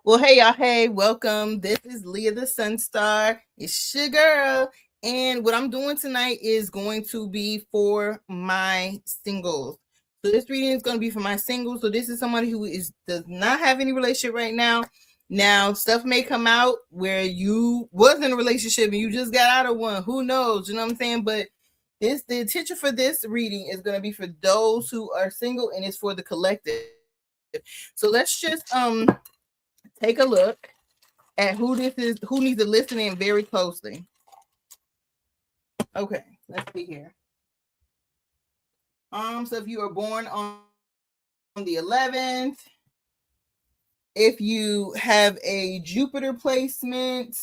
Well, hey y'all, hey, welcome. This is Lia the Sunstar. It's your girl. And what I'm doing tonight is going to be for my singles. So this reading is going to be for my singles. So this is somebody who does not have any relationship right now. Now, stuff may come out where you was in a relationship and you just got out of one. Who knows? You know what I'm saying? But the intention for this reading is going to be for those who are single, and it's for the collective. So let's just take a look at who this is, who needs to listen in very closely. Okay, let's see here. So if you were born on the 11th, if you have a Jupiter placement,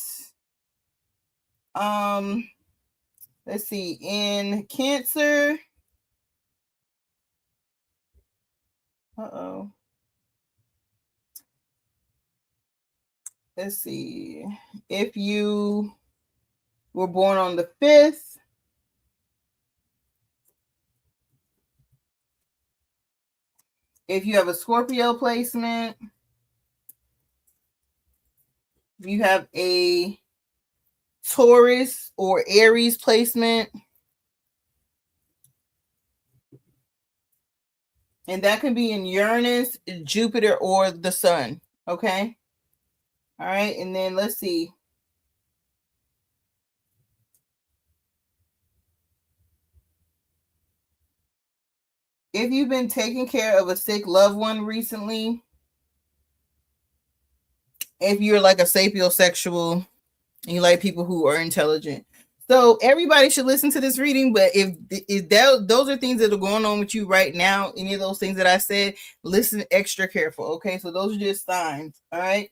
let's see, in Cancer. Uh-oh. Let's see. If you were born on the 5th, if you have a Scorpio placement, if you have a Taurus or Aries placement, and that can be in Uranus, Jupiter, or the Sun. Okay. All right. And then let's see. If you've been taking care of a sick loved one recently, if you're like a sapiosexual and you like people who are intelligent. So everybody should listen to this reading, but if those are things that are going on with you right now, any of those things that I said, listen extra careful. Okay. So those are just signs. All right.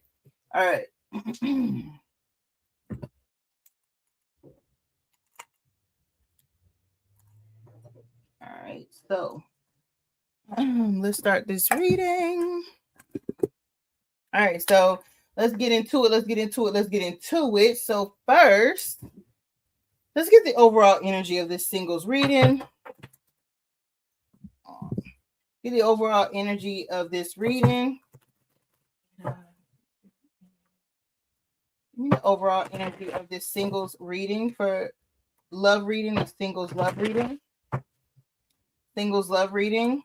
All right. All right. So let's start this reading. All right, so let's get into it. So first, let's get the overall energy of this singles reading. Get the overall energy of this reading. The overall energy of this singles reading for love reading, the singles love reading. Singles love reading.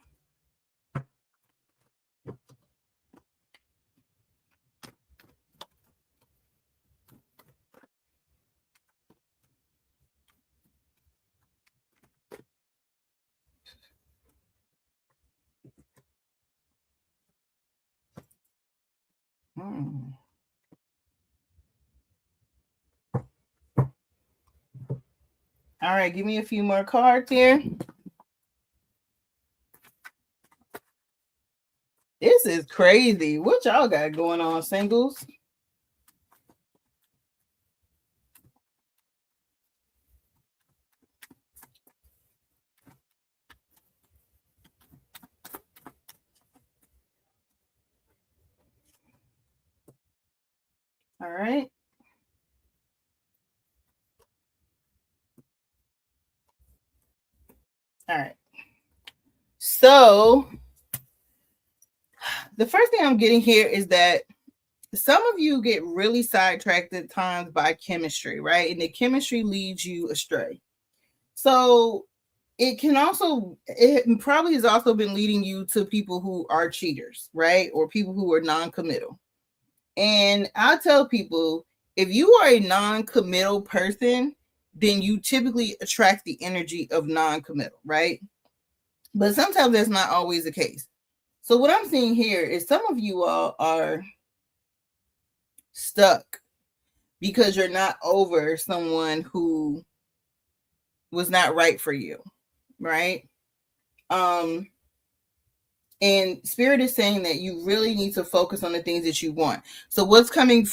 All right, give me a few more cards here. This is crazy. What y'all got going on, singles? All right. All right. So the first thing I'm getting here is that some of you get really sidetracked at times by chemistry, right? And the chemistry leads you astray. So it probably has also been leading you to people who are cheaters, right? Or people who are non-committal. And I tell people, if you are a non-committal person, then you typically attract the energy of non-committal, right? But sometimes that's not always the case. So what I'm seeing here is some of you all are stuck because you're not over someone who was not right for you, right? And spirit is saying that you really need to focus on the things that you want. So what's coming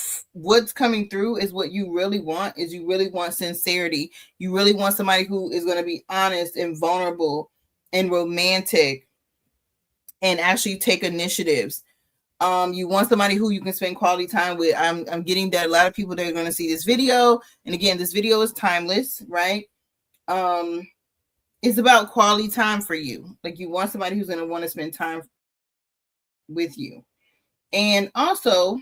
through is what you really want. Is you really want sincerity. You really want somebody who is going to be honest and vulnerable and romantic and actually take initiatives. You want somebody who you can spend quality time with. I'm getting that a lot of people that are going to see this video, and again, this video is timeless, right? It's about quality time for you. Like, you want somebody who's going to want to spend time with you. And also,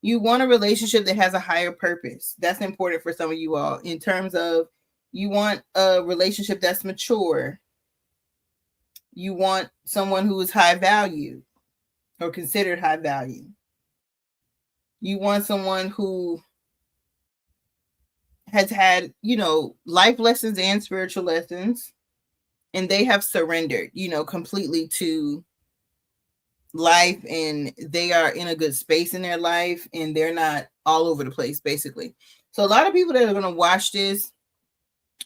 You want a relationship that has a higher purpose. That's important for some of you all, in terms of you want a relationship that's mature. You want someone who is high value or considered high value. You want someone who has had, life lessons and spiritual lessons, and they have surrendered, completely to life, and they are in a good space in their life, and they're not all over the place, basically. So a lot of people that are going to watch this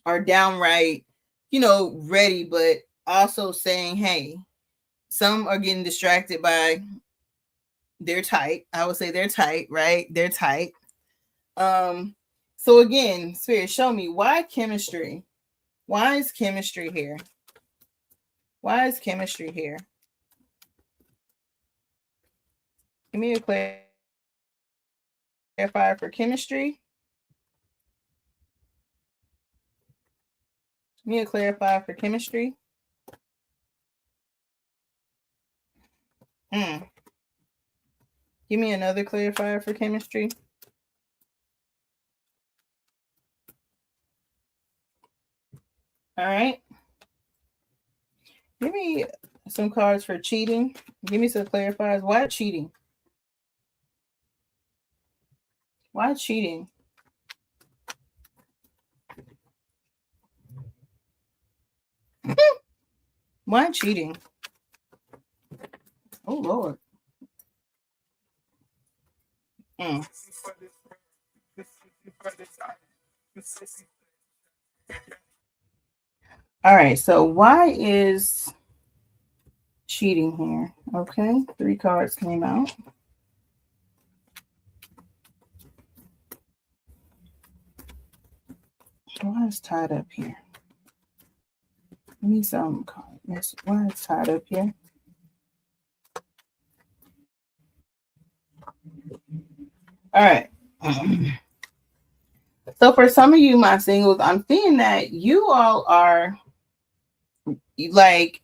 are downright, ready, but also saying, hey, some are getting distracted by their type. I would say they're tight, right? They're tight. So again, Spirit, show me why chemistry. Why is chemistry here? Why is chemistry here? Give me a clarifier for chemistry. Give me a clarifier for chemistry. Give me another clarifier for chemistry. All right. Give me some cards for cheating. Give me some clarifiers. Why cheating? Why cheating? Why cheating? Oh, Lord. All right. So why is cheating here? Okay. 3 cards came out. Why is tied up here? Give me some cards. Why is tied up here? All right. So for some of you, my singles, I'm seeing that you all are like,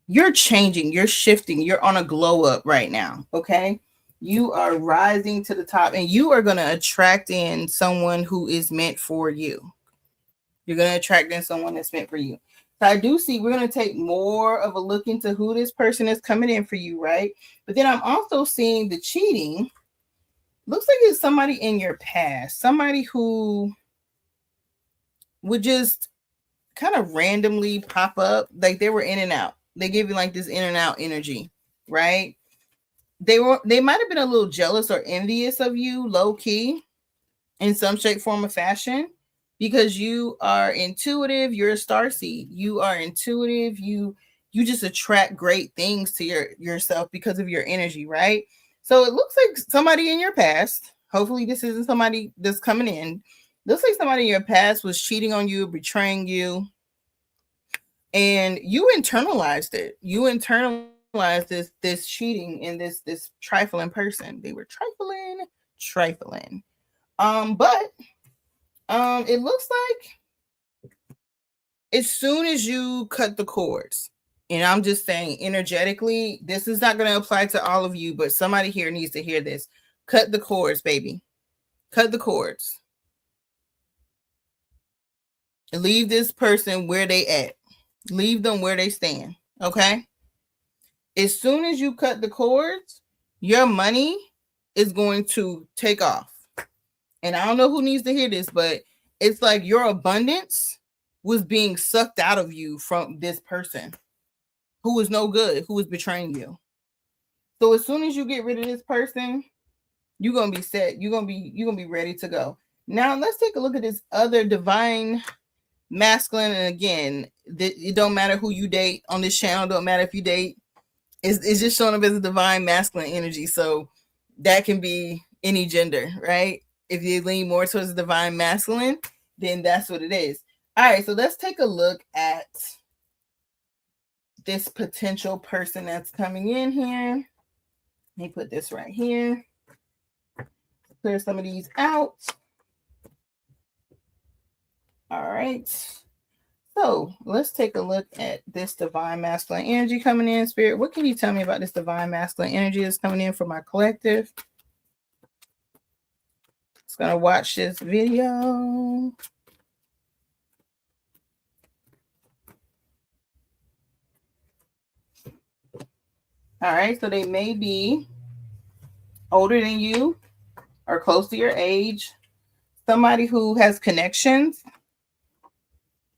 you're changing, you're shifting, you're on a glow up right now. Okay. You are rising to the top, and you are going to attract in someone who is meant for you. You're going to attract in someone that's meant for you. So I do see we're going to take more of a look into who this person is coming in for you, right? But then I'm also seeing the cheating. Looks like it's somebody in your past, somebody who would just kind of randomly pop up, like they were in and out. They give you like this in and out energy, right? They might have been a little jealous or envious of you, low key, in some shape, form, or fashion, because you are intuitive. You're a starseed. You are intuitive. You just attract great things to yourself because of your energy, right? So it looks like somebody in your past. Hopefully, this isn't somebody that's coming in. Looks like somebody in your past was cheating on you, betraying you, and you internalized it. You internalized this cheating and this trifling person. They were trifling. But it looks like as soon as you cut the cords, and I'm just saying energetically, this is not going to apply to all of you, but somebody here needs to hear this. Cut the cords, baby. Cut the cords. Leave this person where they at. Leave them where they stand. Okay? As soon as you cut the cords, your money is going to take off. And I don't know who needs to hear this, but it's like your abundance was being sucked out of you from this person who is no good, who is betraying you. So as soon as you get rid of this person, you're gonna be set. You're gonna be ready to go. Now let's take a look at this other divine masculine. And again, it don't matter who you date on this channel. Don't matter if you date. It's just showing up as a divine masculine energy. So that can be any gender, right? If you lean more towards the divine masculine, then that's what it is. All right, so let's take a look at this potential person that's coming in here. Let me put this right here. Clear some of these out. All right. So let's take a look at this divine masculine energy coming in, Spirit. What can you tell me about this divine masculine energy that's coming in for my collective? Gonna watch this video. All right, so they may be older than you or close to your age. Somebody who has connections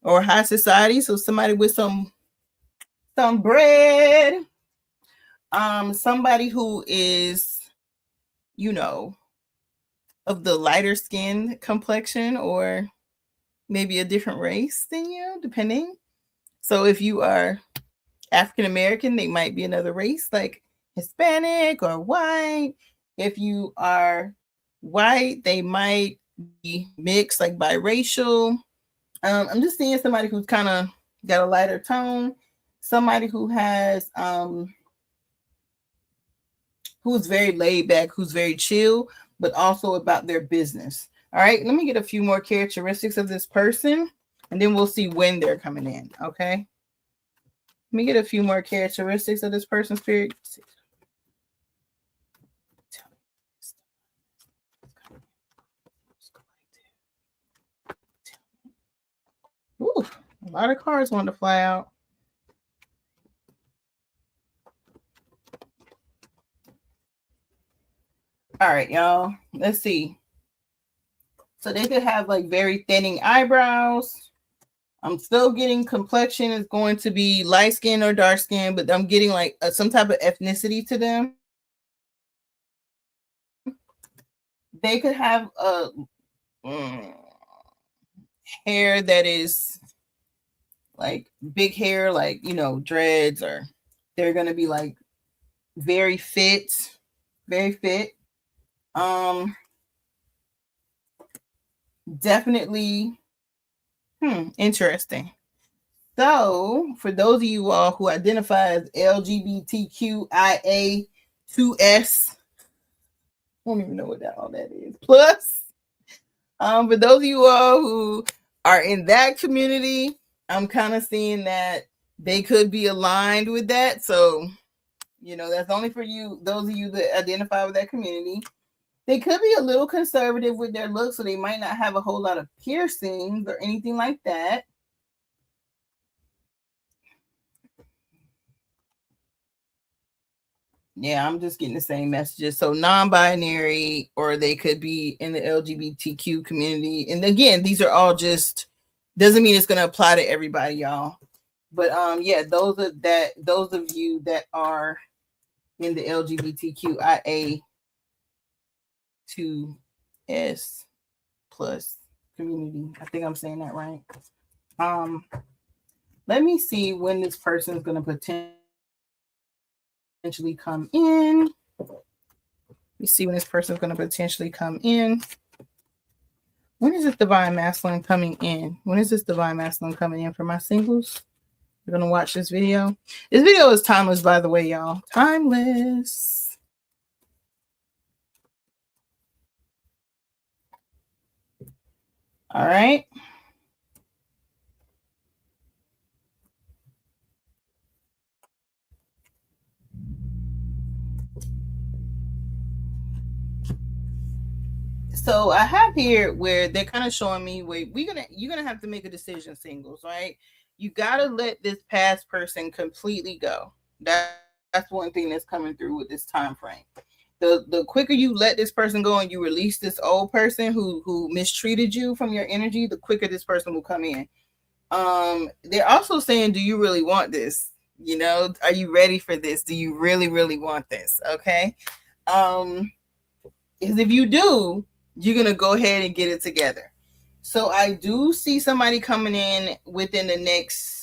or high society, so somebody with some bread. Somebody who is, you know, of the lighter skin complexion or maybe a different race than you, depending. So if you are African American, they might be another race like Hispanic or white. If you are white, they might be mixed, like biracial. I'm just seeing somebody who's kind of got a lighter tone, somebody who has who's very laid back, who's very chill, but also about their business. All right, let me get a few more characteristics of this person, and then we'll see when they're coming in. Okay, let me get a few more characteristics of this person's spirit. Ooh, a lot of cards want to fly out. All right, y'all. Let's see. So they could have like very thinning eyebrows. I'm still getting complexion is going to be light skin or dark skin, but I'm getting like some type of ethnicity to them. They could have a hair that is like big hair, like, you know, dreads, or they're going to be like very fit, very fit. Definitely interesting. So for those of you all who identify as LGBTQIA2S, I don't even know what all that is. Plus, for those of you all who are in that community, I'm kind of seeing that they could be aligned with that. So, you know, that's only for you, those of you that identify with that community. They could be a little conservative with their look, so they might not have a whole lot of piercings or anything like that. Yeah, I'm just getting the same messages. So non-binary, or they could be in the LGBTQ community. And again, these are all just, doesn't mean it's going to apply to everybody, y'all. But yeah, those of you that are in the LGBTQIA2S plus community. I think I'm saying that right. Let me see when this person is going to potentially come in. You see when this person is going to potentially come in. When is this divine masculine coming in? When is this divine masculine coming in for my singles? You're going to watch this video. This video is timeless, by the way, y'all. Timeless. All right. So I have here where they're kind of showing me where you're gonna have to make a decision, singles, right? You gotta let this past person completely go. That's one thing that's coming through with this time frame. The quicker you let this person go and you release this old person who mistreated you from your energy, the quicker this person will come in. They're also saying, do you really want this? You know, are you ready for this? Do you really, really want this? Okay. Because if you do, you're going to go ahead and get it together. So I do see somebody coming in within the next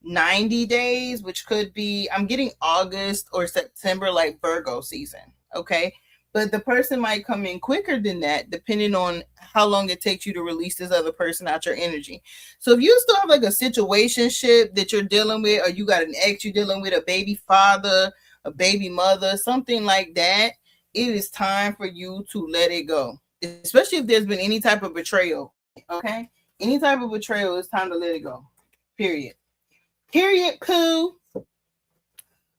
90 days, which could be, I'm getting August or September, like Virgo season. Okay. But the person might come in quicker than that, depending on how long it takes you to release this other person out your energy. So if you still have like a situationship that you're dealing with, or you got an ex you're dealing with, a baby father, a baby mother, something like that, it is time for you to let it go. Especially if there's been any type of betrayal. Okay? Any type of betrayal, it's time to let it go. Period. Period, poo. All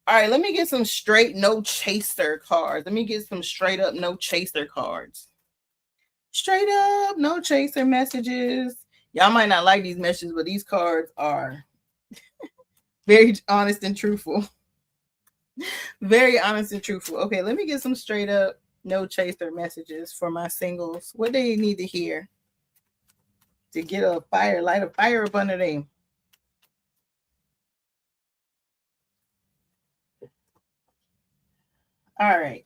right, let me get some straight no chaser cards. Let me get some straight up no chaser cards. Straight up, no chaser messages. Y'all might not like these messages, but these cards are very honest and truthful. Very honest and truthful. Okay, let me get some straight up no chaser messages for my singles. What they need to hear to get a fire, light a fire up under them. All right.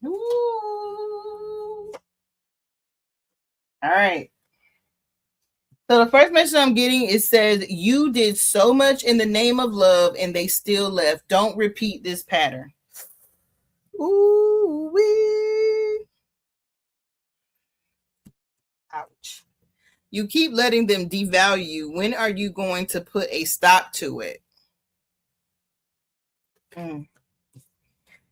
Ooh. All right. So the first message I'm getting, it says, you did so much in the name of love and they still left. Don't repeat this pattern. Ooh wee. Ouch. You keep letting them devalue you. When are you going to put a stop to it?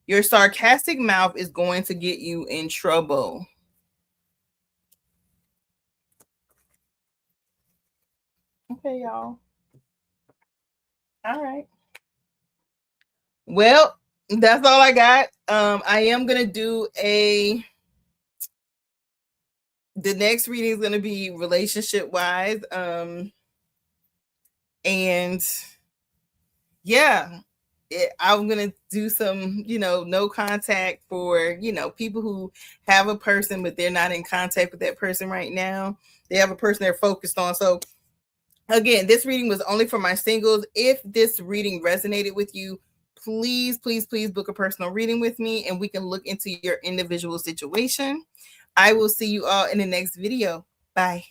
Your sarcastic mouth is going to get you in trouble. Okay, y'all. All right. Well, that's all I got. I am gonna do the next reading is gonna be relationship wise. And yeah, I'm gonna do some, no contact for, people who have a person but they're not in contact with that person right now. They have a person they're focused on. So again, this reading was only for my singles. If this reading resonated with you, please, please, please book a personal reading with me and we can look into your individual situation. I will see you all in the next video. Bye.